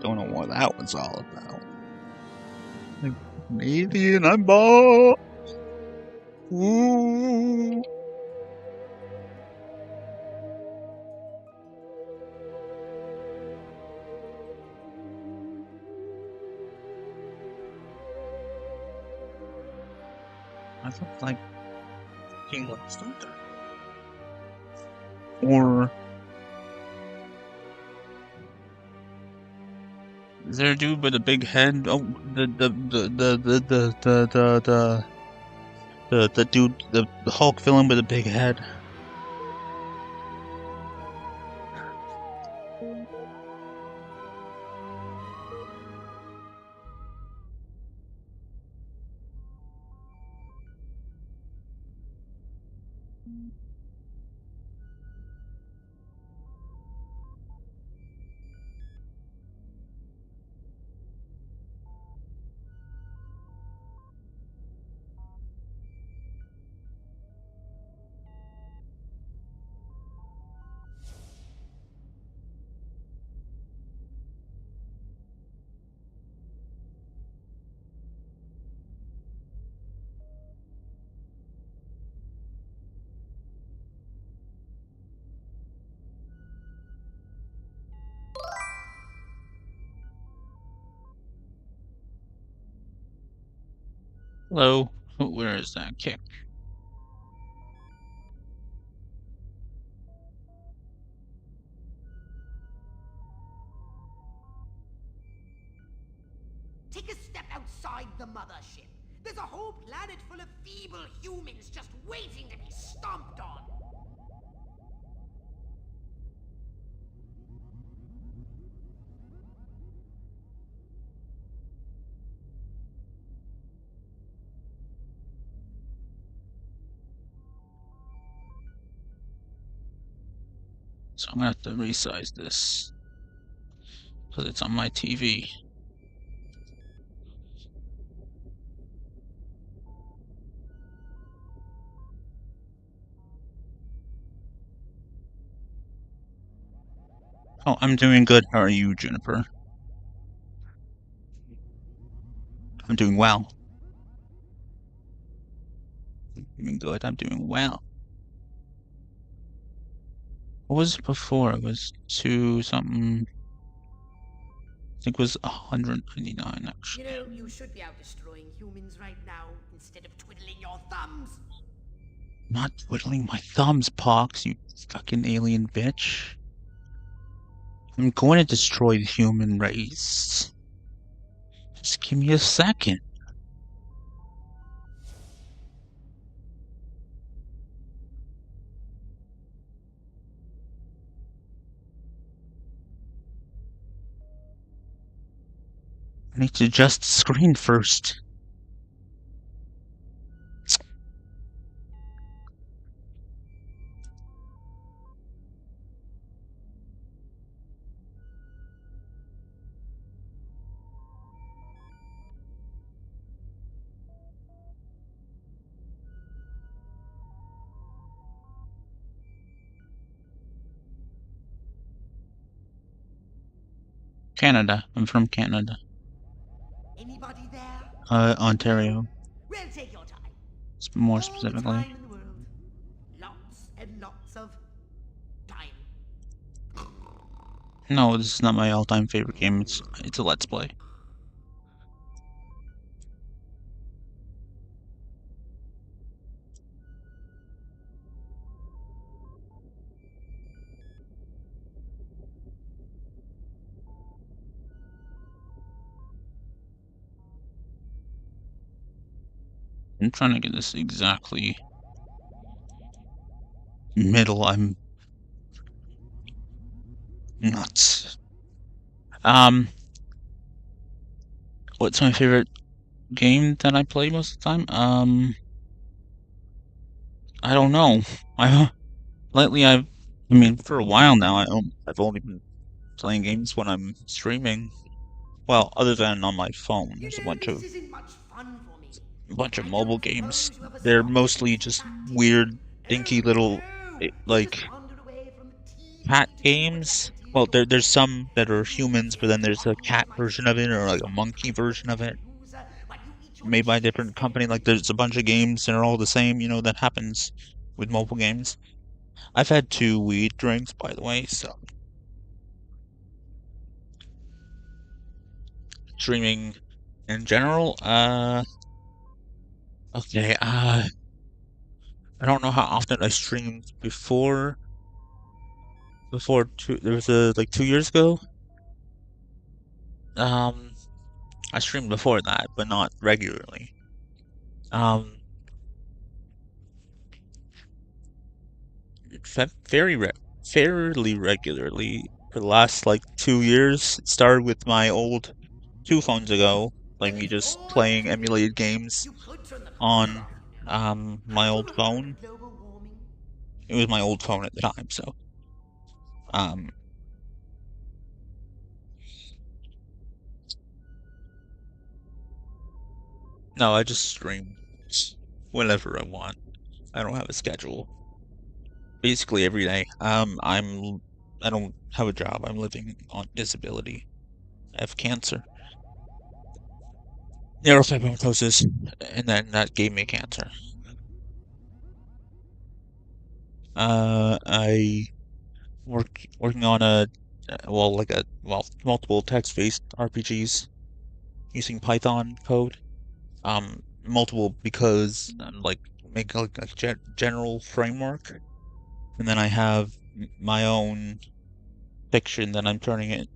Don't know what that was all about. Maybe an eyeball. Ooh. I look like King Thunder. Or is there a dude with a big head? Oh, the dude, the Hulk villain with a big head. Hello. Where is that kick? Take a step outside the mothership. There's a whole planet full of feeble humans just waiting to be stomped on. So I'm gonna have to resize this because it's on my TV. Oh, I'm doing good. How are you, Juniper? I'm doing well. I'm doing good. I'm doing well. What was it before? It was 2 something. I think it was 199 actually. You know, you should be out destroying humans right now instead of twiddling your thumbs. I'm not twiddling my thumbs, Pox, you fucking alien bitch. I'm going to destroy the human race. Just give me a second. I need to adjust the screen first. Canada. I'm from Canada. Anybody there? Ontario. We'll take your time. More All specifically. the time in the world. Lots and lots of time. No, this is not my all-time favorite game. It's a Let's Play. I'm trying to get this exactly middle. I'm nuts. What's my favorite game that I play most of the time? I don't know. Lately I mean, for a while now, I've only been playing games when I'm streaming. Well, other than on my phone, there's a bunch of mobile games. They're mostly just weird, dinky little like cat games. Well, there's some that are humans, but then there's a cat version of it or like a monkey version of it made by a different company. Like there's a bunch of games that are all the same, that happens with mobile games. I've had 2 weed drinks, by the way, so streaming in general, okay, I don't know how often I streamed there was like 2 years ago. Um, I streamed before that, but not regularly. Um, very fairly regularly for the last like 2 years. It started with my old 2 phones ago, like me just playing emulated games on my old phone. It was my old phone at the time, so um no, I just stream whenever I want. I don't have a schedule. Basically every day. I don't have a job. I'm living on disability. I have cancer. Neurofibromatosis, and then that gave me cancer. I working on multiple text-based RPGs using Python code. Multiple because like make like a general framework, and then I have my own fiction that I'm turning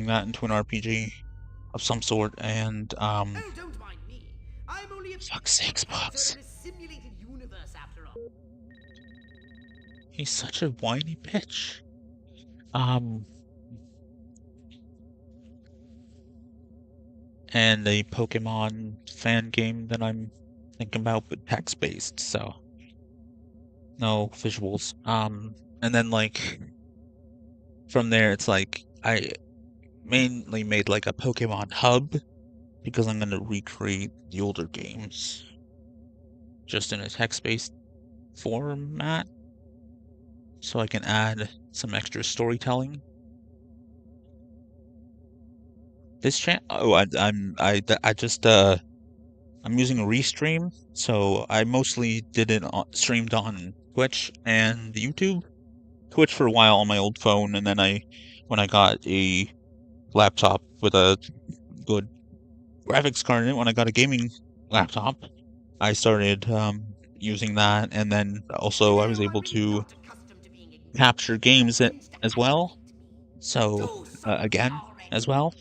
that into an RPG of some sort, and Oh, don't mind me. I'm only a fuck's sakes, character Box. in a simulated universe after all. He's such a whiny bitch. Um, and a Pokemon fan game that I'm thinking about, but text-based, so no visuals. And then like from there, it's like I mainly made like a Pokemon hub because I'm gonna recreate the older games just in a text-based format, so I can add some extra storytelling. This chat, oh, I just I'm using a Restream, so I mostly did it streamed on Twitch and YouTube. Twitch for a while on my old phone, and then when I got a laptop with a good graphics card in it, when I got a gaming laptop, I started using that, and then also I was I'm able really to not accustomed to being ignored. capture games as well. Insta-hate me. So Do something again, as already. well.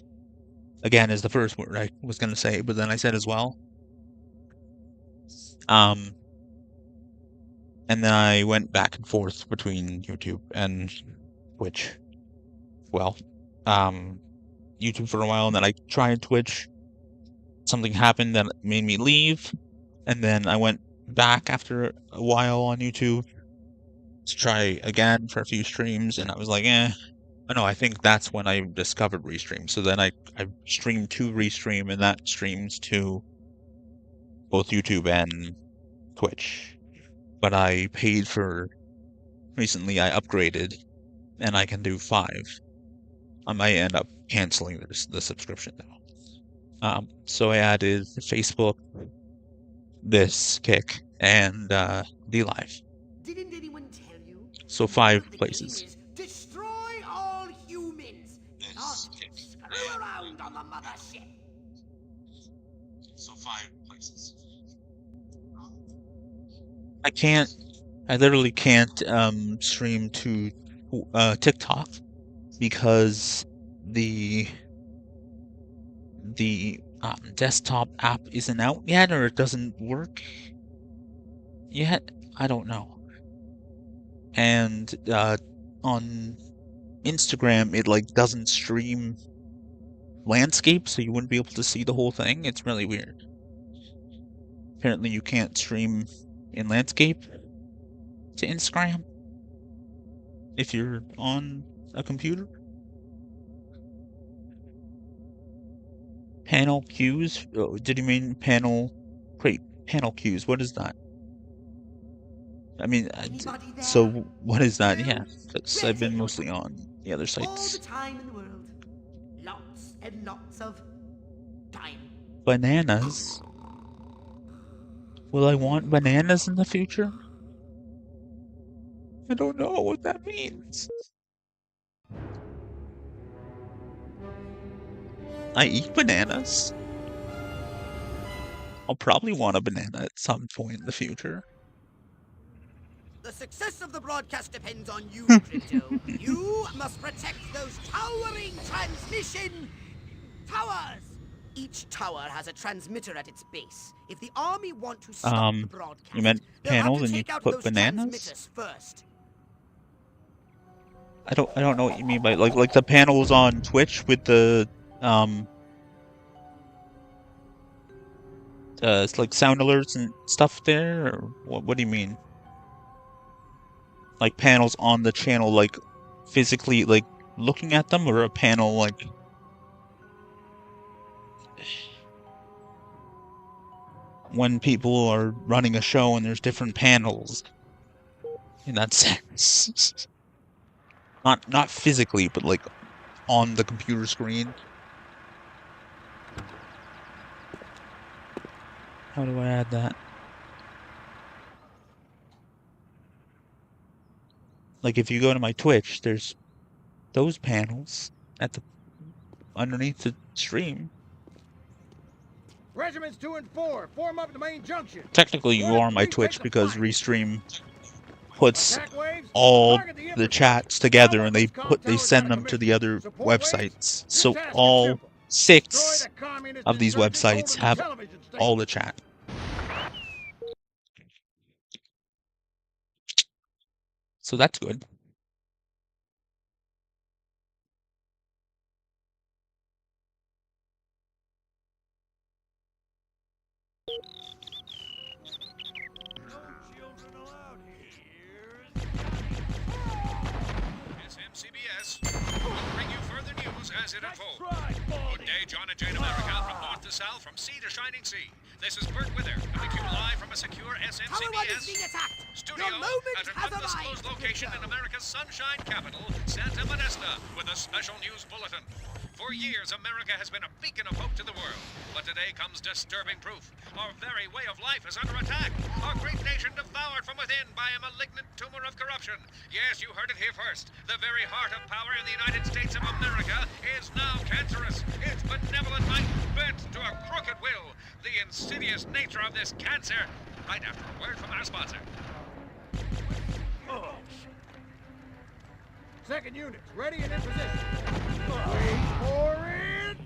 Again is the first word I was gonna say, but then I said as well. Um, and then I went back and forth between YouTube and Twitch. Well, um, YouTube for a while, and then I tried Twitch. Something happened that made me leave, and then I went back after a while on YouTube to try again for a few streams, and I was like, eh. Oh, no, I think that's when I discovered Restream. So then I streamed to Restream, and that streams to both YouTube and Twitch. But I paid for recently. I upgraded, and I can do 5. I might end up canceling the subscription though. So I added Facebook, this kick, and DLive. Didn't anyone tell you? So The name 5 of the game places. is Destroy All Humans, not This kick. Screw Around on the Mothership. So 5 places. I can't. I literally can't stream to TikTok because the desktop app isn't out yet, or it doesn't work yet. I don't know. And on Instagram, it like doesn't stream landscape, so you wouldn't be able to see the whole thing. It's really weird. Apparently, you can't stream in landscape to Instagram if you're on a computer. Panel cues? Oh, did you mean panel? Wait, panel cues. What is that? I mean, Anybody there? so what is that? No? Yeah, because I've Better been not mostly on the other All the sites. time in the world. Lots and lots of time. Bananas? Will I want bananas in the future? I don't know what that means. I eat bananas. I'll probably want a banana at some point in the future. The success of the broadcast depends on you, Crypto. You must protect those towering transmission towers. Each tower has a transmitter at its base. If the army want to stop the You broadcast, meant they'll have panels to and you take out put those bananas? transmitters first. I don't know what you mean by like the panels on Twitch with the it's like sound alerts and stuff there, or what do you mean? Like panels on the channel, like physically like looking at them, or a panel like when people are running a show and there's different panels in that sense. Not physically, but like on the computer screen. How do I add that? Like if you go to my Twitch, there's those panels at the underneath the stream. Regiments 2 and 4, form up the main junction. Technically, you are my Twitch because Restream puts all the chats together and they send them to the other websites. So all 6 of these websites have all the chat. So that's good. CBS will bring you further news as it unfolds. Good day, John and Jane America, from north to south, from sea to shining sea. This is Bert Wither, coming to you live from a secure Tower 1 is being SMCBS attacked. studio Your moment at an has undisclosed arrived, location in Crypto. America's sunshine capital, Santa Modesta, with a special news bulletin. For years, America has been a beacon of hope to the world, but today comes disturbing proof. Our very way of life is under attack. Our great nation devoured from within by a malignant tumor of corruption. Yes, you heard it here first. The very heart of power in the United States of America is now cancerous. Its benevolent might bent to a crooked will. The insidious nature of this cancer. Right after a word from our sponsor. Second units, ready and in position. Wait for it.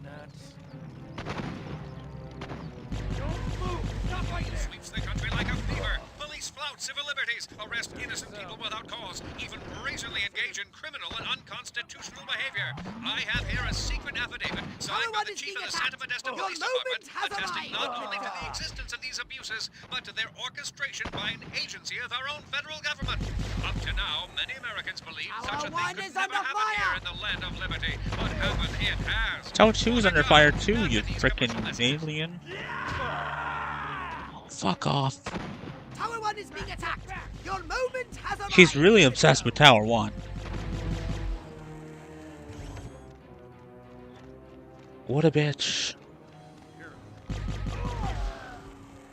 Don't move. Stop right there. Sweeps the country like a fever. Police flout civil liberties, arrest innocent people without cause, even brazenly engage in criminal and unconstitutional behavior. I have here a secret affidavit signed by the chief of the Santa Modesta Police Department, attesting not only to the existence of these abuses, but to their orchestration by an agency of our own federal government. Up to now, many Americans believe such a thing could never happen here in the land of liberty, but heaven, it has. Tower 2 is under fire too, you frickin' alien. Fuck off. Tower 1 is being attacked. Your moment has arrived. She's really obsessed with Tower 1. What a bitch.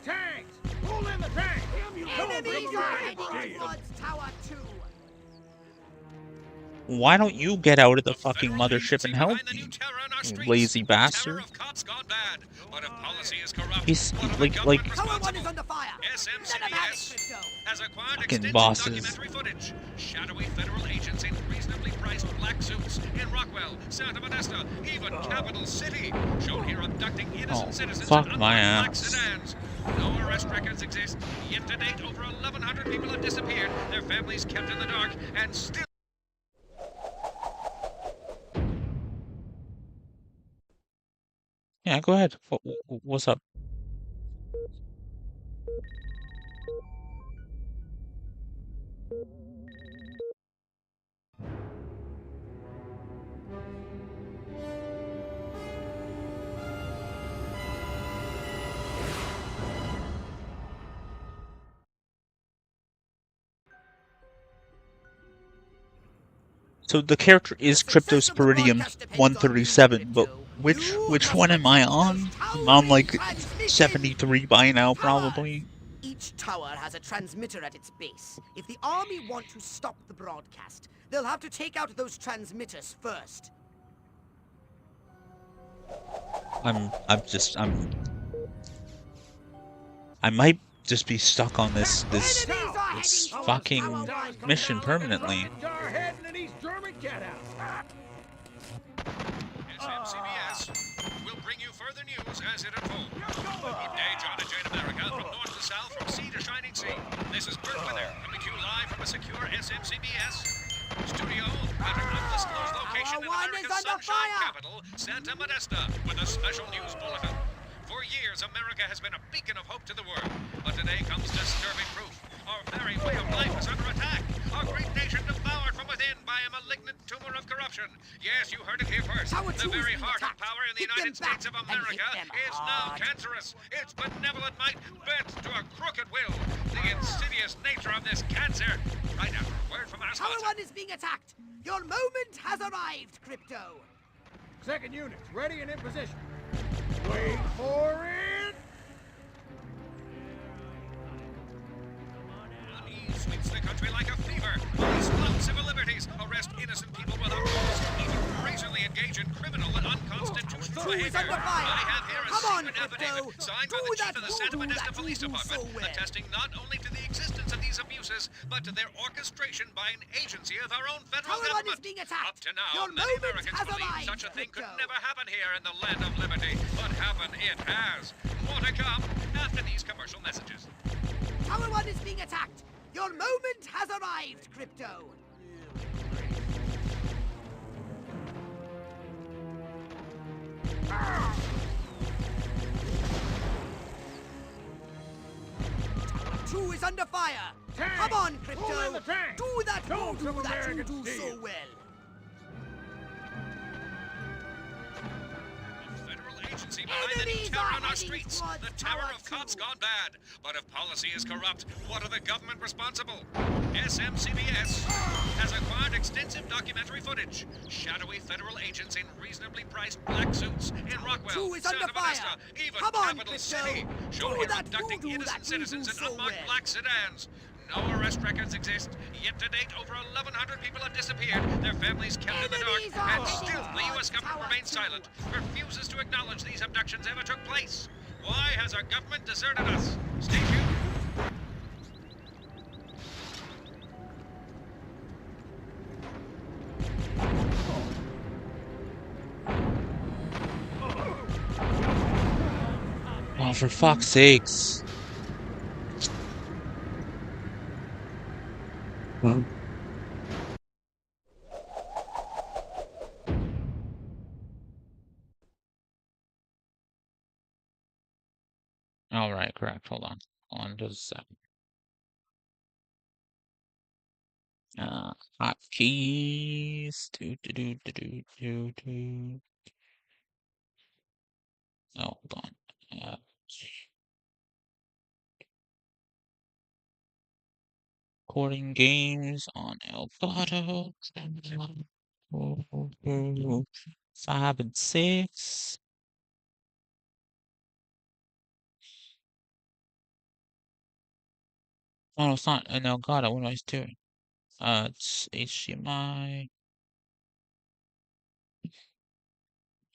Tanks! Pull in the tank! Enemies are heading towards Tower 2. Why don't you get out of the fucking mothership and help me, you lazy bastard? He's like Tower 1 is under fire. Let him have it, Crypto. Has acquired fucking extensive bosses. documentary footage. Shadowy federal agents in reasonably priced black suits in Rockwell, Santa Modesta, even Capital City. Shown here abducting innocent citizens fuck in my unmarked black ass. sedans. No arrest records exist. Yet to date, over 1,100 people have disappeared. Their families kept in the dark, and still. Yeah, go ahead. What's up? So the character is The success of the Cryptosporidium broadcast depends on you, 137, but Crypto. which You which must one am I protect those on? I'm on towering like transmissions. 73 by now, Towers. probably. Each tower has a transmitter at its base. If the army want to stop the broadcast, they'll have to take out those transmitters first. I might just be stuck on this Enemies are heading this towards fucking Tower 1. mission permanently. Jar head and an East German cat house. SMCBS will bring you further news as it unfolds. Good day, John and Jane America, from north to south, from sea to shining sea. This is Bert Wither, coming to you live from a secure SMCBS studio at an undisclosed location in Tower 1 is America's under sunshine fire. capital, Santa Modesta, with a special news bulletin. For years, America has been a beacon of hope to the world, but today comes disturbing proof. Our very way of life is under attack. Our great nation devoured from within by a malignant tumor of corruption. Yes, you heard it here first. Tower The 2 is very being heart of attacked. power in the Hit them United States of back and hit America them is now hard. cancerous. Its benevolent might bent to a crooked will. The insidious nature of this cancer. Right now, word from our Tower sponsor. 1 is being attacked. Your moment has arrived, Crypto. Second units ready and in position. Wait for it. Unease sweeps the country like a fever. Police flout civil liberties, arrest innocent people without rules, even brazenly engage in criminal and unconstitutional Two is behavior. under fire. I have here a Come on, secret Crypto. affidavit signed by Do the chief that, of the do Santa that, Modesto do Police so Department, well. attesting not only to the existence of these abuses, but to their orchestration by an agency of our own federal Tower 1 is government. being attacked. Up to now, Your many moment Americans has believed arrived, such a thing could Crypto. never happen here in the land of liberty, but happen it has. More to come after these commercial messages. Tower 1 is being attacked. Your moment has arrived, Crypto. Two is under fire. Tank! Come on, Pull in Crypto. the tank! Do that, Show do some that, you American do so steel. well. Federal agency behind the new Enemies terror are on our heading streets. towards The terror Tower of cops 2. gone bad. But if policy is corrupt, what are the government responsible? SMCBS has acquired extensive documentary footage. Shadowy federal agents in reasonably priced black suits in Rockwell, Two is Santa under fire. Modesta, even Come on, Capital Crypto. City, shown Do here that, abducting do innocent that, you citizens do in so unmarked well. black sedans. No arrest records exist. Yet to date, over 1,100 people have disappeared. Their families kept in the dark. Enemies are And heading still, the U.S. towards government Tower remains 2. silent, refuses to acknowledge these abductions ever took place. Why has our government deserted us? Stay tuned. Oh, for fuck's sakes. All right, correct. Hold on. Hold on just a second. Hotkeys. Do. Oh, hold on. Recording games on Elgato. 5 and 6. Oh, no, it's not an Elgato. What am I doing? It's HDMI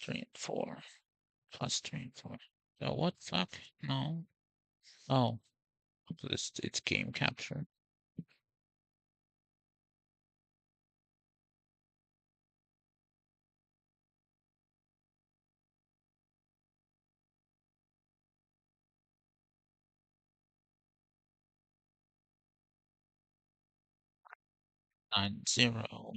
3 and 4 plus 3 and 4. So what the fuck? No. Oh, it's game capture. Nine zero.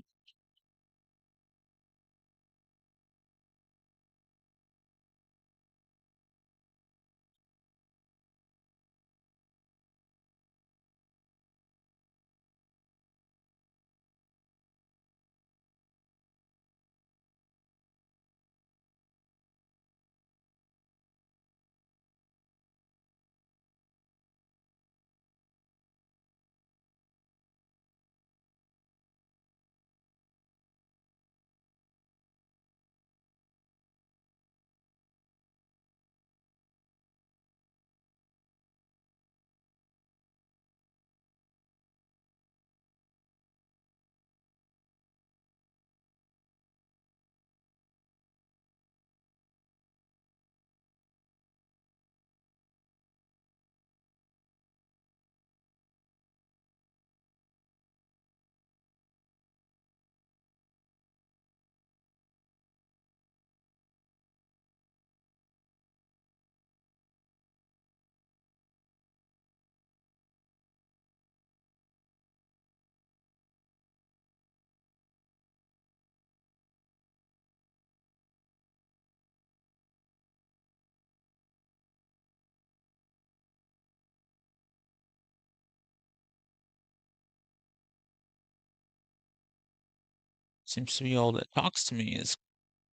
Seems to be all that talks to me is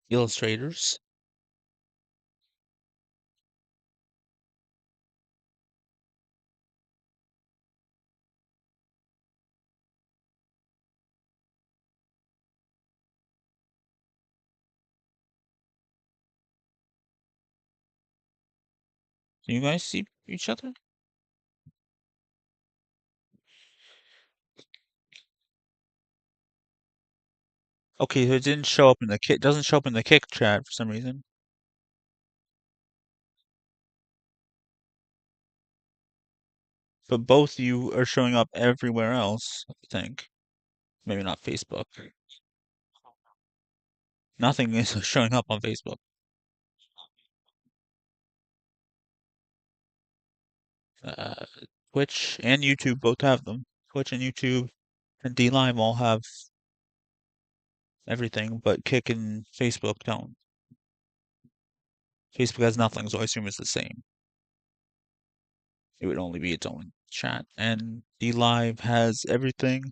illustrators. Do you guys see each other? Okay, so it didn't show up in the kick. Doesn't show up in the kick chat for some reason. But both you are showing up everywhere else, I think. Maybe not Facebook. Nothing is showing up on Facebook. Uh, Twitch and YouTube both have them. Twitch and YouTube and DLive all have everything, but Kick and Facebook don't. Facebook has nothing, so I assume it's the same. It would only be its own chat. And DLive has everything.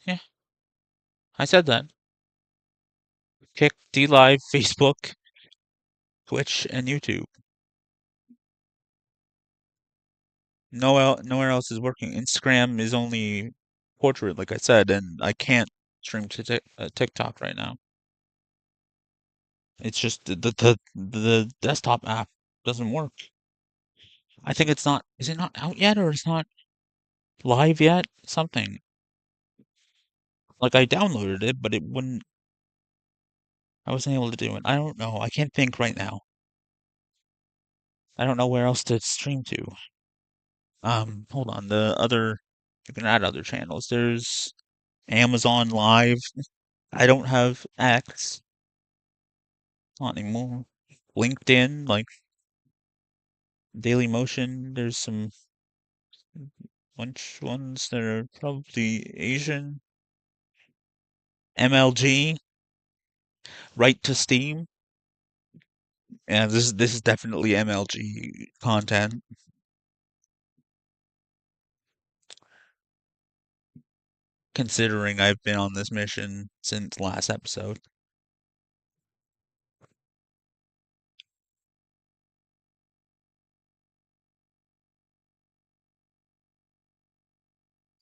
Yeah, I said that. Kick, DLive, Facebook, Twitch, and YouTube. Nowhere else is working. Instagram is only portrait, like I said, and I can't stream to TikTok right now. It's just the desktop app doesn't work. I think it's not. Is it not out yet, or it's not live yet? Something. Like I downloaded it, but it wouldn't. I wasn't able to do it. I don't know. I can't think right now. I don't know where else to stream to. Hold on. The other, you can add other channels. There's Amazon Live. I don't have X. Not anymore. LinkedIn, like Daily Motion. There's some bunch ones that are probably Asian. MLG, Right to Steam. And this is definitely MLG content. Considering I've been on this mission since last episode.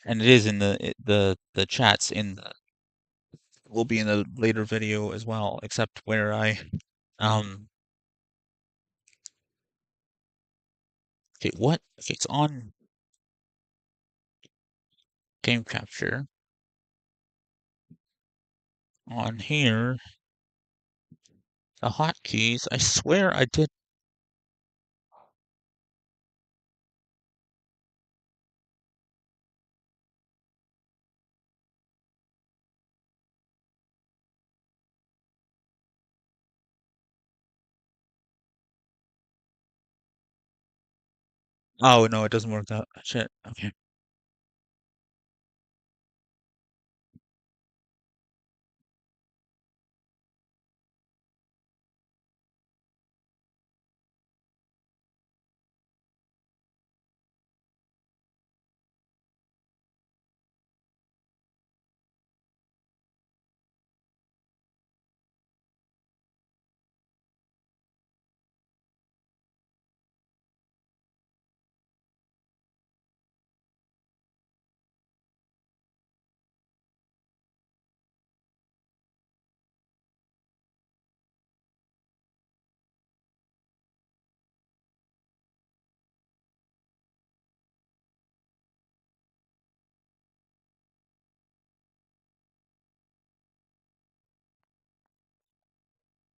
And it is in the chats in the will be in the later video as well, except where I okay, what? Okay, it's on game capture. On here, the hotkeys, I swear I did. Oh no, it doesn't work that shit. Okay.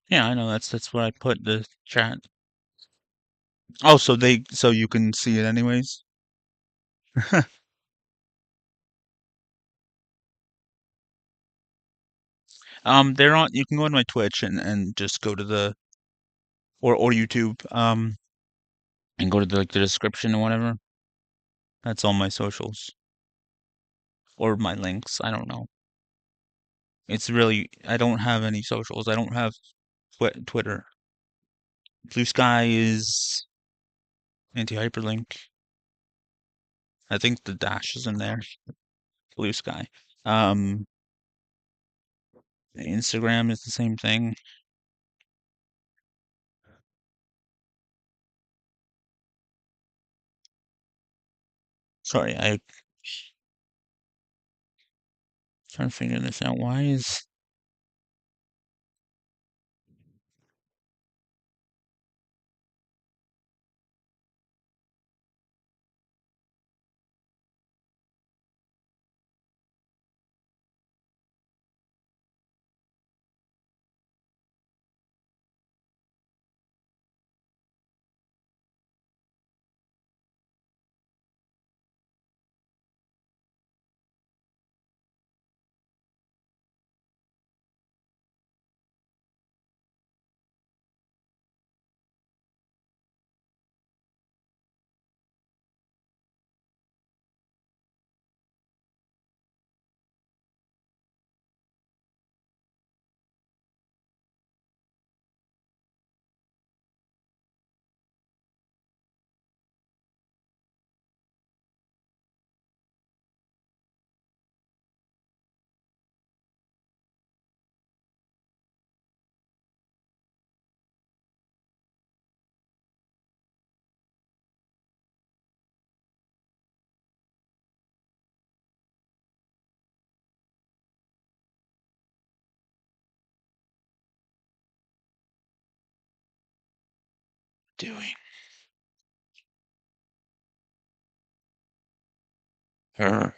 Yeah, I know that's where I put the chat. Oh, so you can see it anyways. They're on. You can go on my Twitch and just go to the or YouTube and go to the, like the description or whatever. That's all my socials or my links. I don't know. It's really I don't have any socials. I don't have Twitter. Bluesky is Anti-HyperLink. I think the dash is in there. Bluesky. Instagram is the same thing. Sorry, I trying to figure this out. Why is doing her?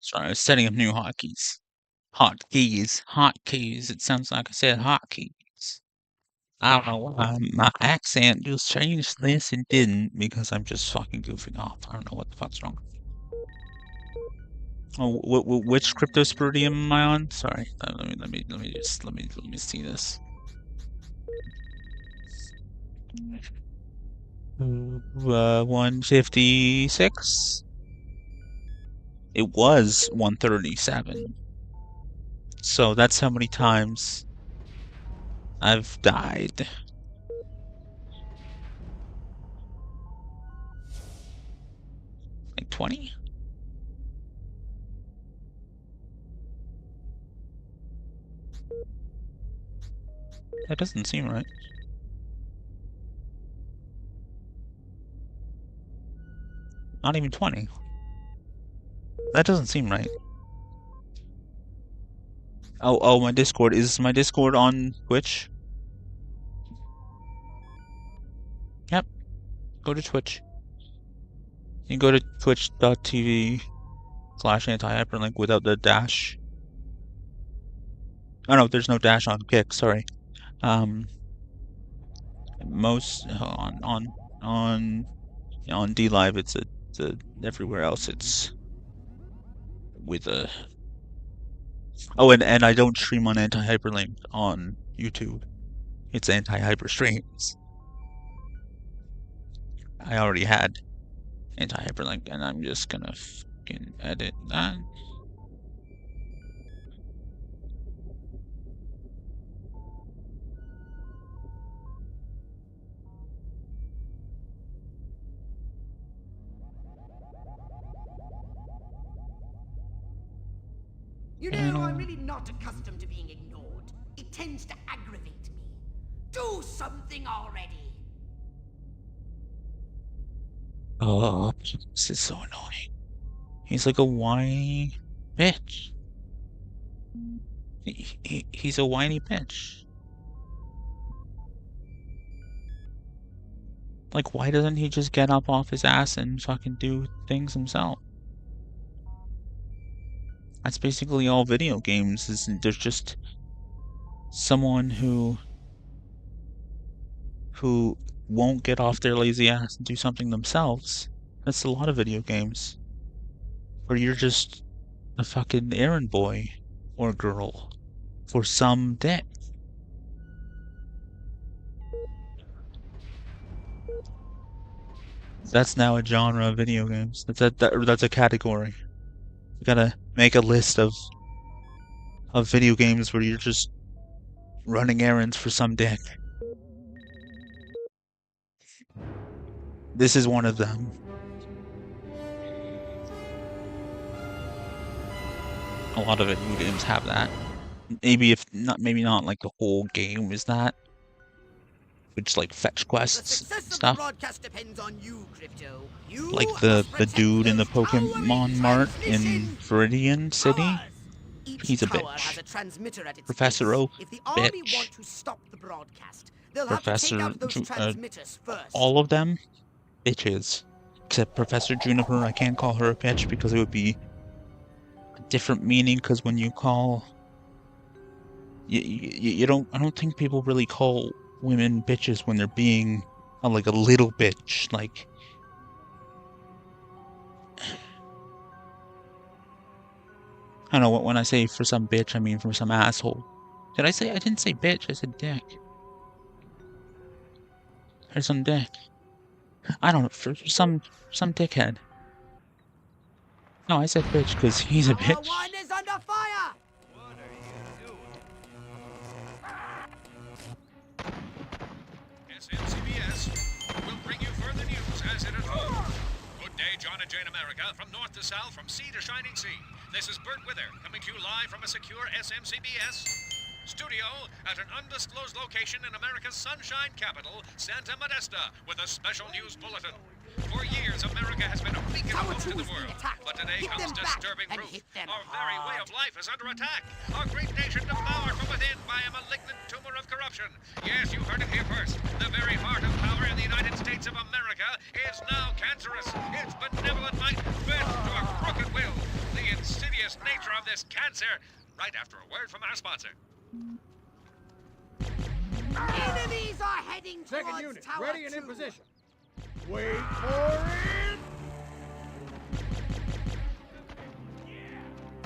Sorry, I was setting up new hotkeys. Hotkeys. It sounds like I said hotkeys. I don't know why my accent just changed this and didn't because I'm just fucking goofing off. I don't know what the fuck's wrong. Oh, which cryptosporidium am I on? Sorry, let me see this. 156. It was 137. So that's how many times I've died. Like 20? That doesn't seem right. Not even 20. That doesn't seem right. Oh, my Discord. Is my Discord on Twitch? Yep. Go to Twitch. You go to twitch.tv/anti-hyperlink without the dash. Oh no, there's no dash on Kick, sorry. Most on DLive it's a everywhere else it's with a and I don't stream on Anti-HyperLink on YouTube. It's Anti-HyperStreams. I already had Anti-HyperLink and I'm just gonna fucking edit that. You know, I'm really not accustomed to being ignored. It tends to aggravate me. Do something already! Oh, this is so annoying. He's like a whiny bitch. He's a whiny bitch. Like, why doesn't he just get up off his ass and fucking do things himself? That's basically all video games. There's just someone who won't get off their lazy ass and do something themselves. That's a lot of video games. Or you're just a fucking errand boy or girl for some dick. That's now a genre of video games. That's a category. You gotta make a list of video games where you're just running errands for some dick. This is one of them. A lot of video games have that. Maybe not like the whole game is that. Which like fetch quests stuff. Like the dude in the Pokemon Mart in Viridian City. He's a bitch. Professor Oak, bitch. Professor all of them, bitches. Except Professor Juniper, I can't call her a bitch because it would be a different meaning. Because when you call, I don't think people really call women bitches when they're being like a little bitch. Like, I don't know, when I say for some bitch, I mean for some asshole. I didn't say bitch, I said dick. Or some dick. I don't know, for some dickhead. No, I said bitch because he's a bitch. One is under fire! SMCBS will bring you further news as it unfolds. Good day, John and Jane America, from north to south, from sea to shining sea. This is Bert Wither, coming to you live from a secure SMCBS studio at an undisclosed location in America's sunshine capital, Santa Modesta, with a special news bulletin. For years, America has been a beacon of hope to the world, but today comes disturbing proof. Our very way of life is under attack. Our great nation devoured from within by a malignant tumor of corruption. Yes, you heard it here first. The very heart of power in the United States of America is now cancerous. Its benevolent might bent to a crooked will. The insidious nature of this cancer, right after a word from our sponsor. Enemies are heading towards Second unit, Tower ready and 2. in position. Wait for it!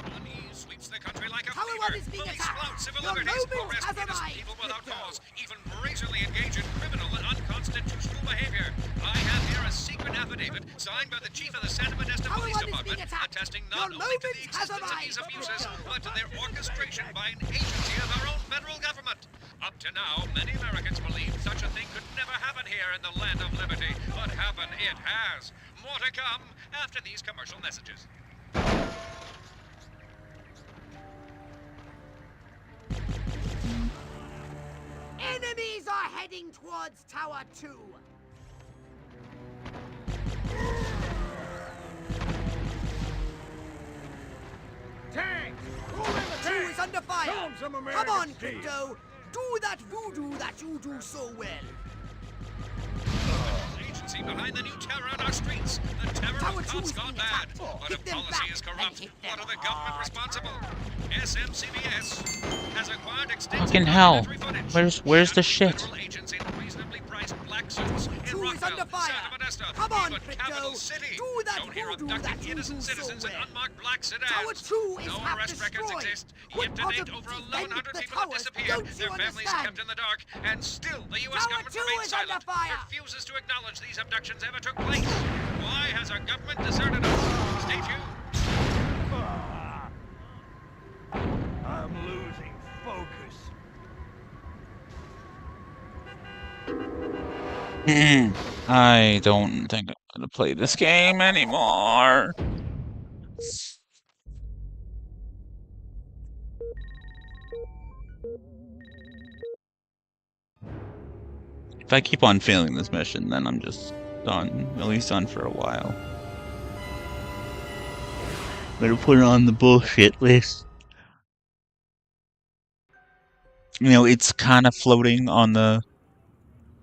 Unease sweeps the country like a Tower fever. 1 is being Police attacked. flout civil Your liberties, moment arrest has innocent arrived, people without Crypto. cause, even brazenly engage in criminal and unconstitutional behavior. I have here a secret affidavit signed by the chief of the Santa Modesta Tower Police 1 is being Department, attacked. attesting Your not only to the moment has existence of these arrived, abuses, Crypto. but to their orchestration by an agency of our own federal government. Up to now, many Americans believed such a thing could never happen here in the land of liberty, but happen it has. More to come after these commercial messages. Enemies are heading towards Tower 2. Tanks! Who in the 2 tank? is under fire. Show 'em some Come American on, steel. Crypto. Do that voodoo that you do so well. Agency behind the new terror on our streets. The terror Tower of 2 cops is gone being bad. attacked. But Hit if them policy back is and corrupt, hit what them are the government hard. responsible? SMCBS has acquired extensive Fucking hell. documentary footage. Where's the Shadowy shit? federal agents in reasonably priced black suits in 2 is Rockville, under fire. Santa Modesta, Come on, even Crypto. Capital City. Do that Shown here voodoo abducting that you innocent do so citizens in well. unmarked black sedans. Tower 2 is no half arrest records destroyed. exist. What Yet to part date, of over defend 1,100 the people have towers disappeared. don't Their you families understand? kept in the dark, and still the U.S. Tower government 2 remains is under silent, fire. refuses to acknowledge these abductions ever took place. Why has our government deserted us? Stay tuned. I'm losing focus. I don't think I'm gonna play this game anymore. If I keep on failing this mission, then I'm just done. At least done for a while. Better put it on the bullshit list. You know, it's kind of floating on the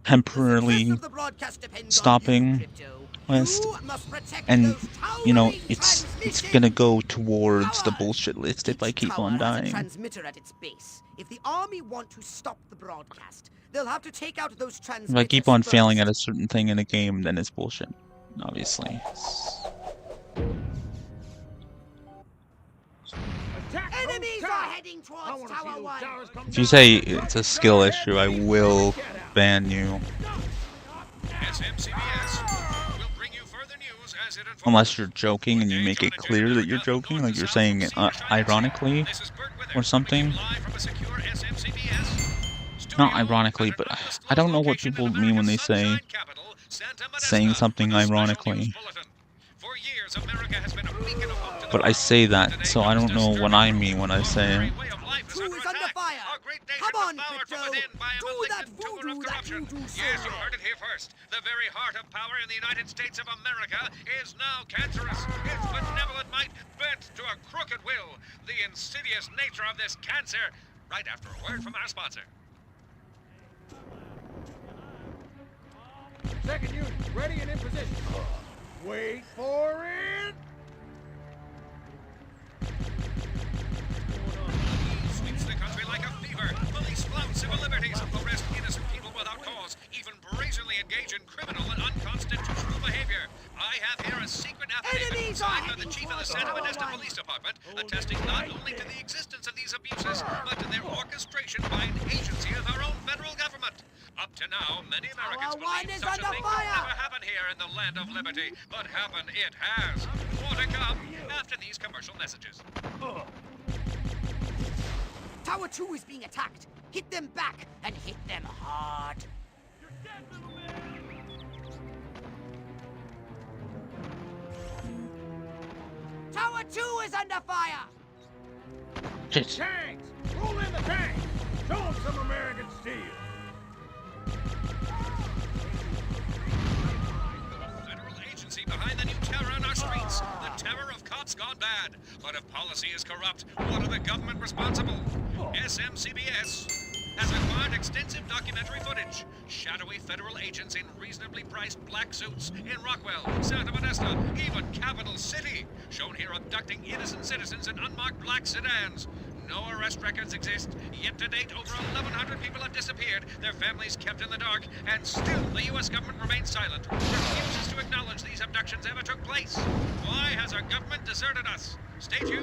temporarily The success of the broadcast depends on stopping you, Crypto. list, You must protect and those you know towering it's transmission gonna go towards the towers. bullshit list if I Each keep tower on has a dying. transmitter at its base. If the army want to stop the broadcast, they'll have to take out those If transmitters I keep on failing at first. a certain thing in a game, then it's bullshit. Obviously. Attack those Enemies are towers. heading I towards want to see Tower those 1. towers come If you down. say it's a skill Go ahead, issue, I please. will Get out. ban you. SMCBS will bring you further news as it unfolds. Unless you're joking and you make it clear that you're joking, like you're saying it ironically This is Bert Withers or something. coming to you live from a secure SMCBS Not studio ironically, at an but undisclosed I don't know what location in people mean when they America's say sunshine capital, Santa saying Modesta, something with a special news ironically. bulletin. For years, America has been a beacon of hope to the But I world. say that, Today so I comes don't know what disturbing I proof. mean when I Our say very it. way of life is Two under is under attack. fire. Our great nation Come was on, powered from Crypto. within by a Do that malignant tumor of voodoo that corruption. you do so Yes, you well. heard it here first. The very heart of power in the United States of America is now cancerous. Its benevolent might bent to a crooked will. The insidious nature of this cancer. Right after a word from our sponsor. Second unit, ready and in position. Wait for it. Sweeps the country like a fever. Police flout civil liberties, arrest innocent people without cause, even brazenly engage in criminal and unconstitutional behavior. I have here a secret affidavit Enemies are signed by the heading chief of the towards Santa Tower Modesto 1. Police Department, attesting not only to the existence of these abuses, but to their orchestration by an agency of our own federal government. Up to now, many Americans Tower 1 believe is such a under thing fire. could never happen here in the land of liberty, but happen it has. More to come after these commercial messages. Tower 2 is being attacked. Hit them back and hit them hard. Tower 2 is under fire. Shit. Tanks, roll in the tanks. Show them some American steel. Federal agency behind the new terror in our streets. The terror of cops gone bad. But if policy is corrupt, what are the government responsible? SMCBS has acquired extensive documentary footage. Shadowy federal agents in reasonably priced black suits in Rockwell, Santa Modesto, even Capital City. Shown here abducting innocent citizens in unmarked black sedans. No arrest records exist, yet to date over 1,100 people have disappeared, their families kept in the dark, and still the U.S. government remains silent, refuses to acknowledge these abductions ever took place. Why has our government deserted us? Stay tuned.